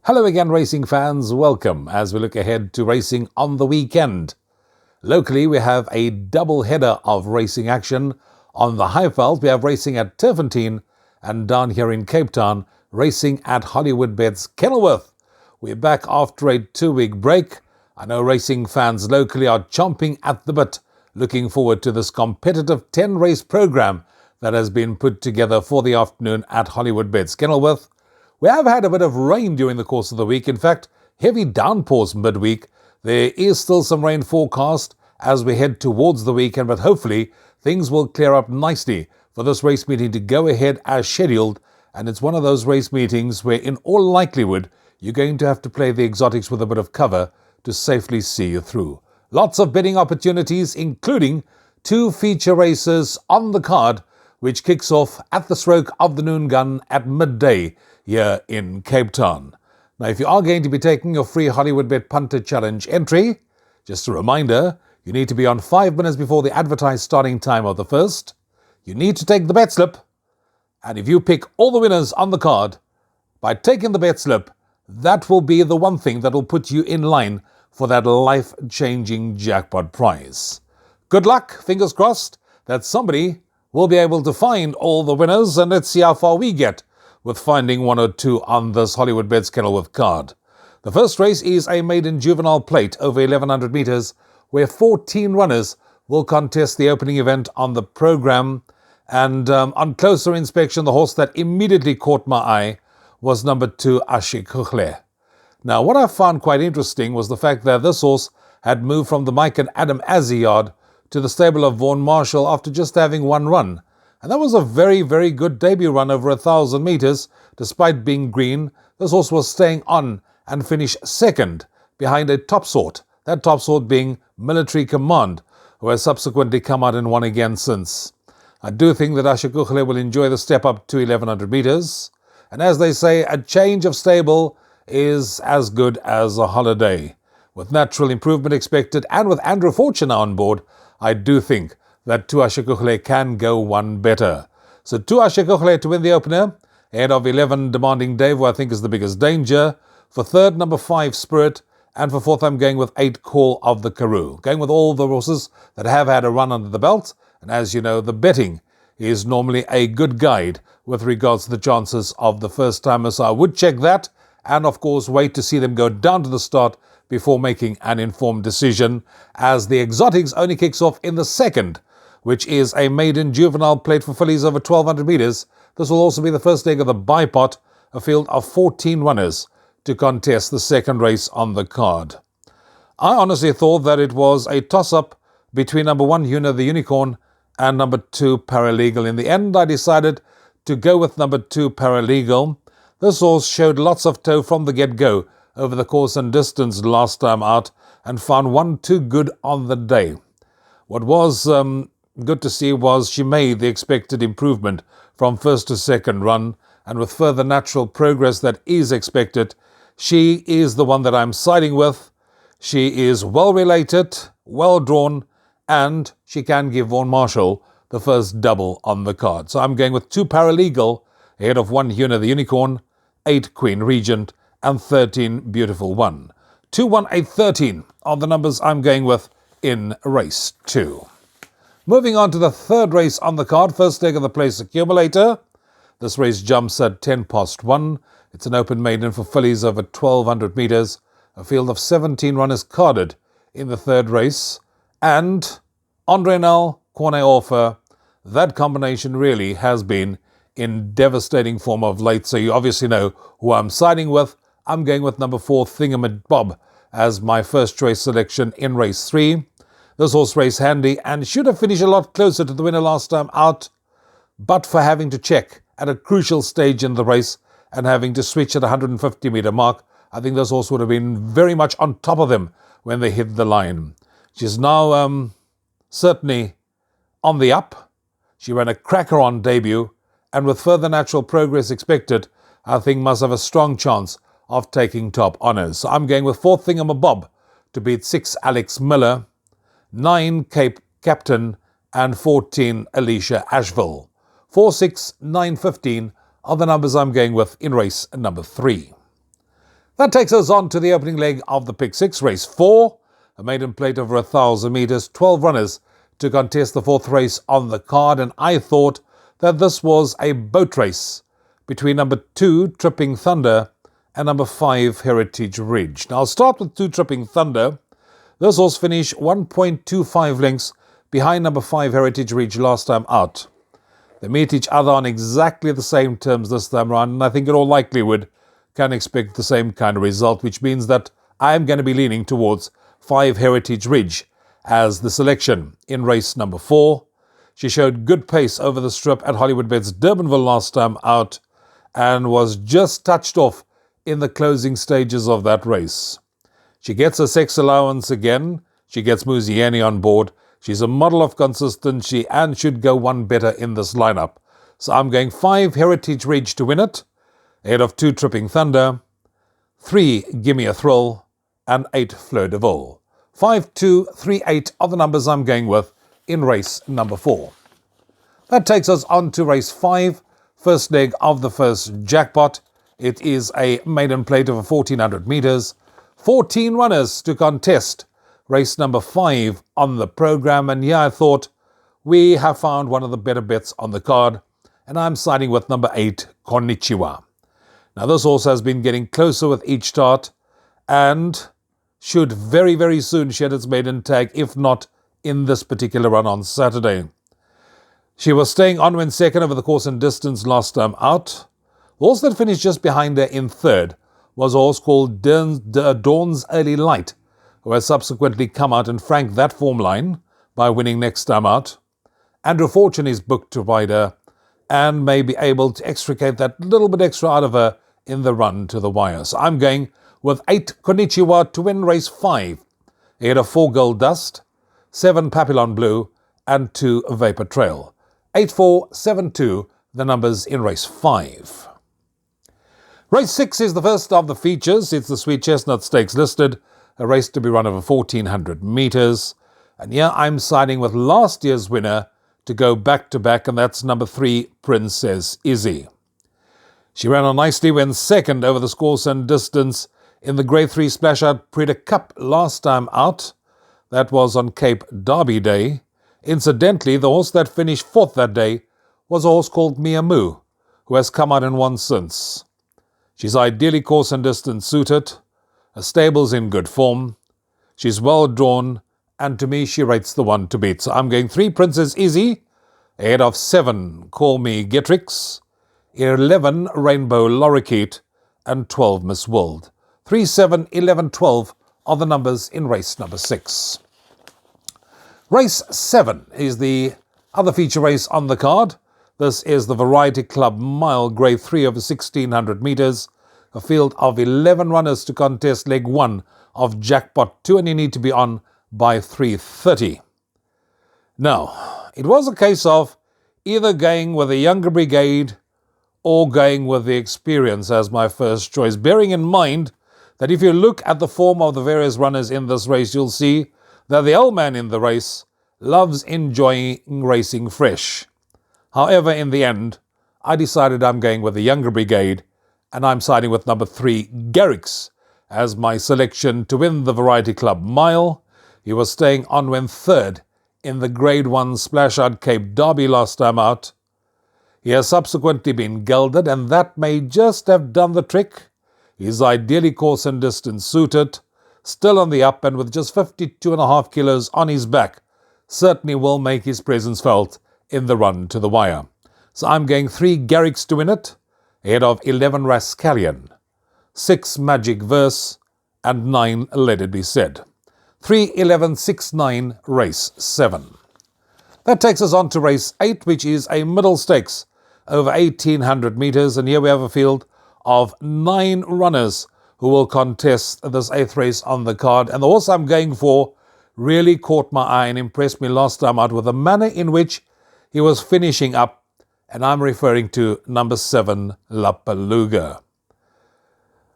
Hello again, racing fans. Welcome as we look ahead to racing on the weekend. Locally, we have a double header of racing action. On the Highveld, we have racing at Turfentine, and down here in Cape Town, racing at Hollywoodbets Kenilworth. We're back after a 2-week break. I know racing fans locally are chomping at the bit, looking forward to this competitive 10-race program that has been put together for the afternoon at Hollywoodbets Kenilworth. We have had a bit of rain during the course of the week. In fact, heavy downpours midweek. There is still some rain forecast as we head towards the weekend, but hopefully things will clear up nicely for this race meeting to go ahead as scheduled. And it's one of those race meetings where, in all likelihood, you're going to have to play the exotics with a bit of cover to safely see you through. Lots of betting opportunities, including 2 feature races on the card, which kicks off at the stroke of the noon gun at midday here in Cape Town. Now, if you are going to be taking your free Hollywoodbet Punter Challenge entry, just a reminder, you need to be on 5 minutes before the advertised starting time of the first. You need to take the bet slip, and if you pick all the winners on the card, by taking the bet slip, that will be the one thing that will put you in line for that life-changing jackpot prize. Good luck, fingers crossed, that somebody will be able to find all the winners, and let's see how far we get with finding 1 or 2 on this Hollywoodbets Kenilworth card. The first race is a maiden juvenile plate over 1,100 metres, where 14 runners will contest the opening event on the programme. And on closer inspection, the horse that immediately caught my eye was number 2, Ashikuhle. Now, what I found quite interesting was the fact that this horse had moved from the Mike and Adam Azzi yard to the stable of Rouvaun Smit after just having 1 run. And that was a very, very good debut run over 1,000 metres. Despite being green, this horse was staying on and finished second behind a top sort. That top sort being Military Command, who has subsequently come out and won again since. I do think that Ashikuhle will enjoy the step up to 1,100 metres. And as they say, a change of stable is as good as a holiday. With natural improvement expected and with Andrew Fortune on board, I do think that 2 Ashikuhle can go one better. So 2 Ashikuhle to win the opener, ahead of 11 Demanding Dave, who I think is the biggest danger. For third, number 5 Spirit, and for fourth, I'm going with 8 Call of the Karoo. Going with all the horses that have had a run under the belt, and as you know, the betting is normally a good guide with regards to the chances of the first timer. So I would check that, and of course wait to see them go down to the start before making an informed decision, as the exotics only kicks off in the second, which is a maiden juvenile plate for fillies over 1,200 metres. This will also be the first leg of the bipot, a field of 14 runners to contest the second race on the card. I honestly thought that it was a toss-up between number 1 Una the Unicorn and number 2 Paralegal. In the end, I decided to go with number 2 Paralegal. This horse showed lots of toe from the get-go over the course and distance last time out, and found 1 too good on the day. What was good to see was she made the expected improvement from first to second run, and with further natural progress that is expected, she is the one that I'm siding with. She is well related, well drawn, and she can give Vaughan Marshall the first double on the card. So I'm going with 2 Paralegal ahead of 1 Una the Unicorn, 8 Queen Regent, and 13 Beautiful One. 2, 1, 8, 13 are the numbers I'm going with in race 2. Moving on to the third race on the card, first leg of the place accumulator. This race jumps at 1:10. It's an open maiden for fillies over 1,200 metres. A field of 17 runners carded in the third race. And Andre Nel, Corne Orfer, that combination really has been in devastating form of late. So you obviously know who I'm siding with. I'm going with number 4 Thingamabob as my first choice selection in race 3. This horse raced handy and should have finished a lot closer to the winner last time out, but for having to check at a crucial stage in the race and having to switch at the 150 metre mark, I think this horse would have been very much on top of them when they hit the line. She's now certainly on the up. She ran a cracker on debut, and with further natural progress expected, I think must have a strong chance of taking top honours. So I'm going with 4 Thingamabob to beat 6 Alex Miller, 9 Cape Captain, and 14 Alicia Asheville. 4, 6, 9, 15 are the numbers I'm going with in race number 3. That takes us on to the opening leg of the Pick 6, race 4, a maiden plate over 1,000 metres, 12 runners to contest the fourth race on the card, and I thought that this was a boat race between number 2, Tripping Thunder, and number 5, Heritage Ridge. Now I'll start with 2, Tripping Thunder. This horse finished 1.25 lengths behind number 5, Heritage Ridge, last time out. They meet each other on exactly the same terms this time around, and I think in all likelihood can expect the same kind of result, which means that I'm going to be leaning towards 5, Heritage Ridge as the selection in race number 4. She showed good pace over the strip at Hollywoodbets Durbanville last time out and was just touched off in the closing stages of that race. She gets a sex allowance again. She gets Muzieni on board. She's a model of consistency and should go one better in this lineup. So I'm going 5, Heritage Ridge to win it, ahead of 2, Tripping Thunder, 3, Gimme a Thrill, and 8, Fleur de Vol. 5, 2, 3, 8 are the numbers I'm going with in race number 4. That takes us on to race 5, first leg of the first jackpot. It is a maiden plate over 1,400 metres, 14 runners to contest race number 5 on the programme, and here I thought we have found one of the better bets on the card, and I'm siding with number 8, Konnichiwa. Now this horse has been getting closer with each start and should very, very soon shed its maiden tag, if not in this particular run on Saturday. She was staying on when second over the course and distance last time out. The horse that finished just behind her in third was a horse called Dawn's Early Light, who has subsequently come out and franked that form line by winning next time out. Andrew Fortune is booked to ride her and may be able to extricate that little bit extra out of her in the run to the wire. So I'm going with 8, Konnichiwa to win race 5, ahead of 4, Gold Dust, 7, Papillon Blue, and 2, Vapor Trail. 8, 4, 7, 2, the numbers in race 5. Race 6 is the first of the features. It's the Sweet Chestnut Stakes listed, a race to be run over 1,400 metres. And here I'm siding with last year's winner to go back-to-back, and that's number 3, Princess Izzy. She ran on nicely when second over the course and distance in the Grade 3 Splash-Out Prix de Cup last time out. That was on Cape Derby Day. Incidentally, the horse that finished 4th that day was a horse called Mia Moo, who has come out and won since. She's ideally course and distance suited. Her stable's in good form. She's well drawn, and to me she rates the one to beat. So I'm going 3, Princess Izzy, ahead of 7, Call Me Getrix, 11, Rainbow Lorikeet, and 12, Miss World. 3, 7, 11, 12 are the numbers in race number 6. Race 7 is the other feature race on the card. This is the Variety Club Mile Grade 3 over 1,600 metres. A field of 11 runners to contest leg 1 of Jackpot 2, and you need to be on by 3:30. Now, it was a case of either going with the younger brigade or going with the experience as my first choice, bearing in mind that if you look at the form of the various runners in this race, you'll see that the old man in the race loves enjoying racing fresh. However, in the end, I decided I'm going with the younger brigade, and I'm siding with number 3, Garrix, as my selection to win the Variety Club Mile. He was staying on when third in the Grade 1 Splash-Out Cape Derby last time out. He has subsequently been gelded, and that may just have done the trick. He's ideally course and distance suited, still on the up, and with just 52.5 kilos on his back, certainly will make his presence felt in the run to the wire. So I'm going 3, Garrix to win it, ahead of 11, Rascallion, 6, Magic Verse, and 9, Let It Be Said. 3, 11, 6, 9, race 7. That takes us on to race 8, which is a middle stakes over 1,800 metres, and here we have a field of 9 runners who will contest this 8th race on the card. And the horse I'm going for really caught my eye and impressed me last time out with the manner in which he was finishing up, and I'm referring to number 7, La Beluga.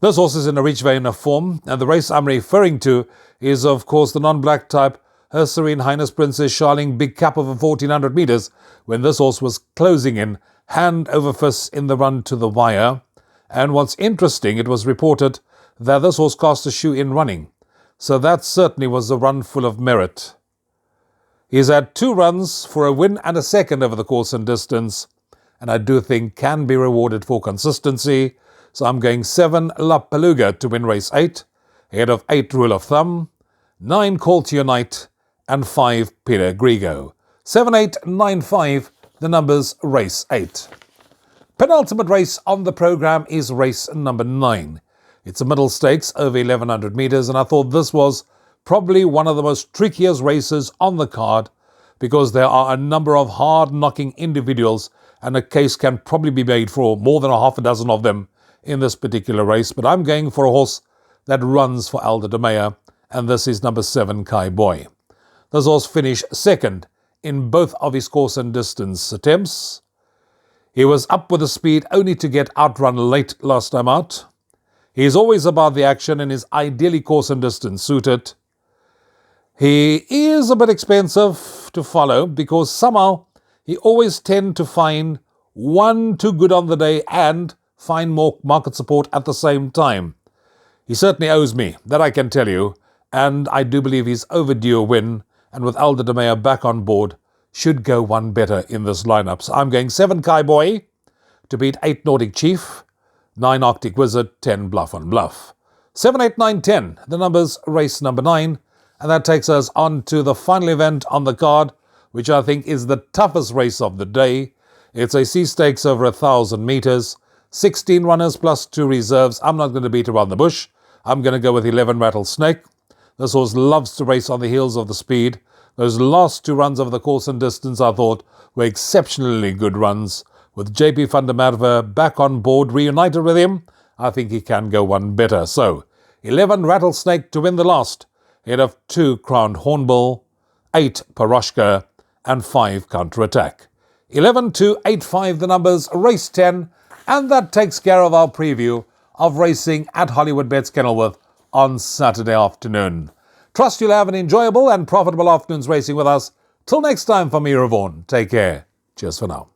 This horse is in a rich vein of form, and the race I'm referring to is, of course, the non-black type Her Serene Highness Princess Charling Big Cup over 1,400 metres, when this horse was closing in hand over fist in the run to the wire. And what's interesting, it was reported that this horse cast a shoe in running. So that certainly was a run full of merit. He's had 2 runs for a win and a second over the course and distance, and I do think can be rewarded for consistency. So I'm going 7 La Peluga to win race 8, ahead of 8 Rule of Thumb, 9 Call to Unite, and 5 Peter Grigo. 7, 8, 9, 5, the numbers race 8. Penultimate race on the program is race number 9. It's a middle stakes over 1100 meters, and I thought this was probably one of the most trickiest races on the card because there are a number of hard-knocking individuals, and a case can probably be made for more than a half a dozen of them in this particular race. But I'm going for a horse that runs for Aldo de Meyer, and this is number 7, Kai Boy. This horse finished second in both of his course and distance attempts. He was up with the speed only to get outrun late last time out. He is always about the action and is ideally course and distance suited. He is a bit expensive to follow because somehow he always tends to find one too good on the day and find more market support at the same time. He certainly owes me, that I can tell you, and I do believe he's overdue a win, and with Aldo de Meyer back on board, should go one better in this lineup. So I'm going 7 Kai Boy to beat 8 Nordic Chief, 9 Arctic Wizard, 10 Bluff on Bluff. 7, 8, 9, 10, the numbers race number 9, and that takes us on to the final event on the card, which I think is the toughest race of the day. It's a C Stakes over 1,000 meters, 16 runners plus 2 reserves. I'm not going to beat around the bush. I'm going to go with 11 Rattlesnake. This horse loves to race on the heels of the speed. Those last 2 runs over the course and distance I thought were exceptionally good runs. With JP van der Merwe back on board, reunited with him, I think he can go one better. So, 11 Rattlesnake to win the last, ahead of 2 Crowned Hornbill, 8 Paroshka, and 5 Counterattack. 11 to 8, 5, the numbers, race 10, and that takes care of our preview of racing at Hollywoodbets Kenilworth on Saturday afternoon. Trust you'll have an enjoyable and profitable afternoon's racing with us. Till next time, from me, Rouvaun. Take care. Cheers for now.